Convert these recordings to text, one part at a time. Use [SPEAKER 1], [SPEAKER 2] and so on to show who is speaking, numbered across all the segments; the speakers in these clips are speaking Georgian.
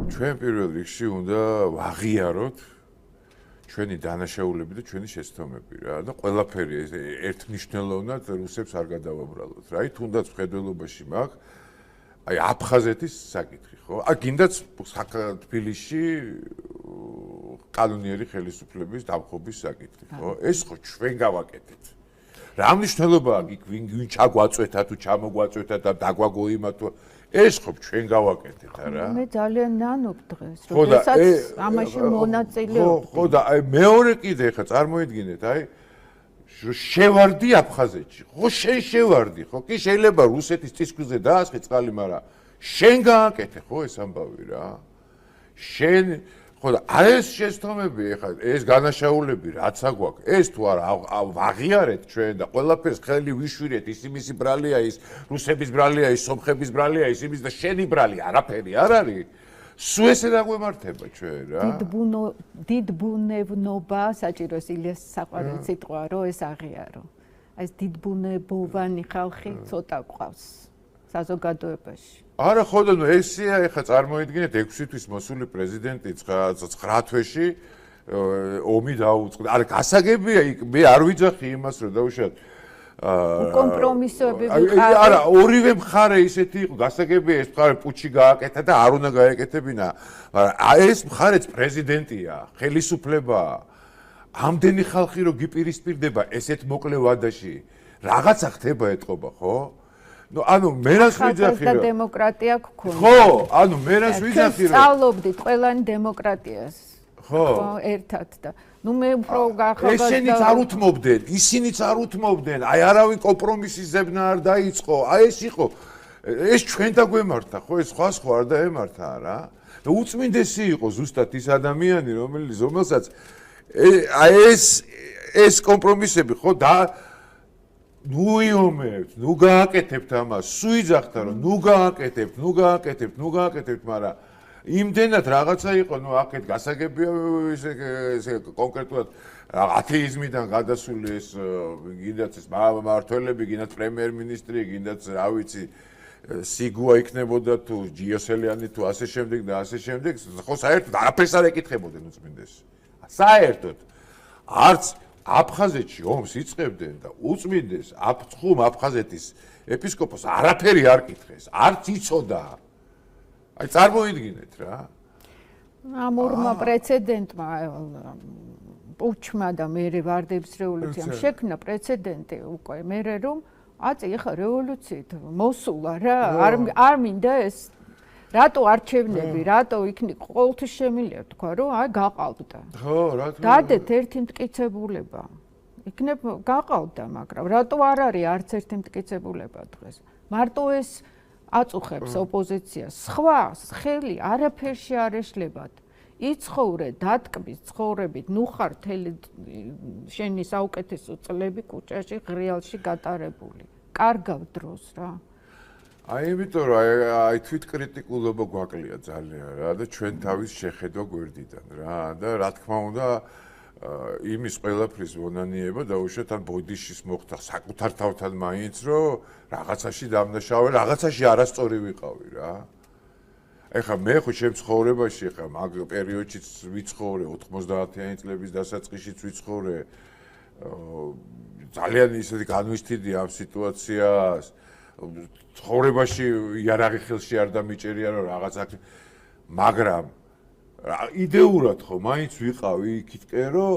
[SPEAKER 1] ჩვენ პირველ რიგში უნდა ვაღიაროთ ჩვენი დანაშაულები და ჩვენი შეცდომები რა და ყველაფერი ერთმნიშვნელოვნად რუსებს არ გადავაბრალოთ რა. თუნდაც მხედველობაში მაქვს აი აფხაზეთის საკითხი ხო? გინდაც თბილისში კანონიერი ხელისუფლების დამხობის საკითხი ხო? ეს ხო ჩვენ გავაკეთეთ. რა მნიშვნელობა აქვს ვინ ჩაგვაწვეთა თუ ჩამოგვაწვეთა და დაგვაგოიმა თუ ეს ხო ჩვენ გავაკეთეთ არა?
[SPEAKER 2] მე ძალიან ნანობ დღეს, როდესაც ამაში მონაწილეობდი.
[SPEAKER 1] ხო და აი მეორე კიდე ხა წარმოიდგინეთ, აი შევარდი აფხაზეთში. ხო შენ შევარდი, ხო? კი შეიძლება რუსეთის წისქვილზე დაასხე წყალი, მაგრამ შენ გააკეთე ხო ეს ამბავი რა? შენ ხო და აი ეს შეცდომები ხა ეს განაშაულები რაც აგვაქვს, ეს თუ არა ვაღიარეთ ჩვენ და ყველაფერს ხელი ვიშვირეთ, ისიმისი ბრალია ის, რუსების ბრალია ის, სომხების ბრალია ის, იმის და შენი ბრალი არაფერი არ არის. სულ ესე დაგვემართება ჩვენ რა.
[SPEAKER 2] დიდ ბუნევნობა საჭიროს ილიას საყვარელი სიტყვა რომ ეს აღიარო. ეს დიდ ბუნებოვანი ხალხი ცოტა გვყავს საზოგადოებაში.
[SPEAKER 1] არა ხო და ესეა ეხა წარმოიდგინეთ 6 თვის მოსული პრეზიდენტი 9 თვეში ომი დაუწყდა. არა გასაგებია იქ მე არ ვიძახი იმას რომ დაუშვათ
[SPEAKER 2] კომპრომისები ვიყავი.
[SPEAKER 1] არა ორივე მხარე ისეთი იყო გასაგებია ეს მხარე პუჩი გააკეთა და არ უნდა გაეკეთებინა. მაგრამ ეს მხარეც პრეზიდენტია, ხელისუფლებაა. ამდენი ხალხი რო გიპირისპირდება ესეთ მოკლე ვადაში რაღაცა ხდება ეთყობა ხო? ნუ ანუ მე რას ვიძახი
[SPEAKER 2] და დემოკრატია გქონდა.
[SPEAKER 1] ხო, ანუ მე რას ვიძახი რომ
[SPEAKER 2] სწავლობდით ყველანი დემოკრატიას.
[SPEAKER 1] ხო,
[SPEAKER 2] ერთად და ნუ მე უფრო გახალხდა
[SPEAKER 1] ესენიც არ უთმობდნენ, ისინიც არ უთმობდნენ. აი არავინ კომპრომისის ზებნა არ დაიწყო. აი ეს იყო ეს ჩვენ დაგვემართა ხო, ეს სხვა არ დაემართა რა. და უწმინდესი იყო ზუსტად ის ადამიანი რომელსაც აი ეს კომპრომისები ხო და ნუ იომებთ, ნუ გააკეთებთ ამას, სულ იძახთა რომ ნუ გააკეთებთ, მაგრამ იმდენად რაღაცა იყო, ნუ აქეთ გასაგებია ესე კონკრეტულად ათეიზმიდან გადასული ეს გინდაც ეს მმართველები, გინდაც პრემიერ-მინისტრი, გინდაც რა ვიცი სიგუა იქნებოდა თუ ჯიოსელიანი თუ ასე შემდეგ და ასე შემდეგ, ხო საერთოდ არაფერს არ ეკითხებოდნენ უწმინდეს. საერთოდ არც აფხაზეთში ომს იწყებდნენ და უწმინდეს აფხაზ აფხაზეთის ეპისკოპოს არაფერი არ კითხეს, არც იცოდა. აი წარმოიდგინეთ რა.
[SPEAKER 2] ამ ორმა პრეცედენტმა პუჩმა და მერე ვარდების რევოლუციამ შექმნა პრეცედენტი უკვე მერე რომ აწი ხა რევოლუციით მოსულა რა არ მინდა ეს რატო არჩევნები, რატო იქნებ ყოველთვის შემიძლია თქვა რომ აი გაყავდა.
[SPEAKER 1] ხო, რა თქმა უნდა.
[SPEAKER 2] დადეთ ერთი მტკიცებულება. იქნებ გაყავდა, მაგრამ რატო არ არის არც ერთი მტკიცებულება დღეს? მარტო ეს აწუხებს ოპოზიციას. სხვა ხელი არაფერში არ ეშლებათ. იცხოვრე დატკბის ცხოვრებით, ნუ ხარ შენი საუკეთესო წლები კუჭაში, ღრიალში გატარებული. კარგავ დროს რა.
[SPEAKER 1] აი იმიტომ რომ აი თვითკრიტიკულობა გვაკლია ძალიან რა და ჩვენ თავის შეხედვა გვერდიდან რა და რა თქმა უნდა იმის ყველაფრის მონანიება დაუშვათ ან ბოდიშის მოხდა საკუთარ თავთან მაინც რომ რაღაცაში დამნაშავე რაღაცაში არასწორი ვიყავი რა. ეხლა მე ხო ჩემ ცხოვრებაში ეხლა მაგ პერიოდშიც ვიცხოვრე 90-იანი წლების დასაწყისშიც ვიცხოვრე ძალიან ისეთი განვისთიდი ამ სიტუაციას ცხოვრებაში იარაღი ხელში არ დამიჭერია რომ რაღაც აქ მაგრამ იდეურად ხო მაინც ვიყავი იქითკენ რომ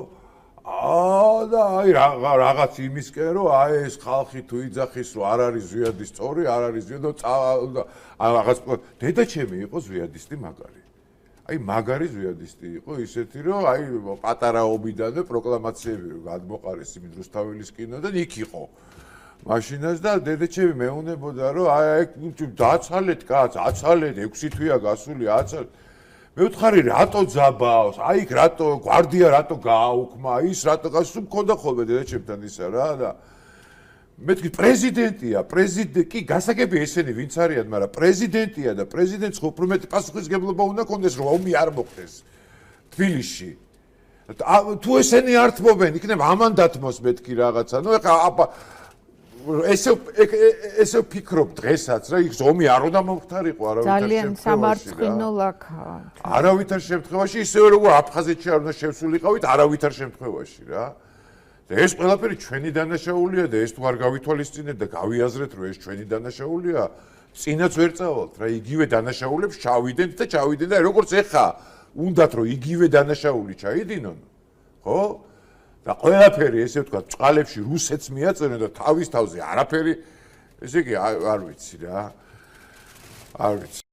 [SPEAKER 1] და აი რაღაც იმისკენ რომ აი ეს ხალხი თუ იძახის რომ არ არის ზვიადი სწორი არ არის ზვიადი და რაღაც დედაჩემი იყო ზვიადისტი მაგარი აი მაგარი ზვიადისტი იყო ისეთი რომ აი პატარაობიდანვე პროკლამაციები რომ გადმოყარეს იმ რუსთაველის კინოდან იქ იყო მაშინაც და დედაჩემი მეუნებოდა რომ აი დაცალეთ კაც აცალეთ 6 თვეა გასული აცალეთ მე ვთხარი რატო ძაბავს აი იქ რატო გვარდია რატო გააუქმა ის რატო გასულ მქონდა ხოლმე დედაჩემთან ისა რა და მეთქი პრეზიდენტია პრეზიდენტი კი გასაგებია ესენი ვინც არიან მაგრამ პრეზიდენტია და პრეზიდენტს უფრო მეტი პასუხისმგებლობა უნდა კონდეს რომ ომი არ მოხდეს თბილისში თუ ესენი არ თმობენ იქნება ამან დათმოს მეთქი რაღაცა ნუ ეხა ესე ვფიქრობ დღესაც რა იქ ომი არ უნდა მომხდარიყო არავითარ
[SPEAKER 2] ძალიან
[SPEAKER 1] შემთხვევაში
[SPEAKER 2] სამარცხინო ლაქაა.
[SPEAKER 1] არავითარ შემთხვევაში ისევე როგორ აფხაზეთში არ უნდა შევსულიყავით არავითარ შემთხვევაში რა და ეს ყველაფერი ჩვენი დანაშაულია და ეს თუ არ გავითვალისწინეთ და გავიაზრეთ რომ ეს ჩვენი დანაშაულია წინაც ვერ წავალთ რა იგივე დანაშაულებს ჩავიდენთ და ჩავიდენ და როგორც ეხა უნდათ რომ იგივე დანაშაული ჩაიდინონ ხო და ყველაფერი ესე ვთქვა წყალებში რუსეთს მიაწერენ და თავის თავზე არაფერი ესე იგი არ ვიცი რა არ ვიცი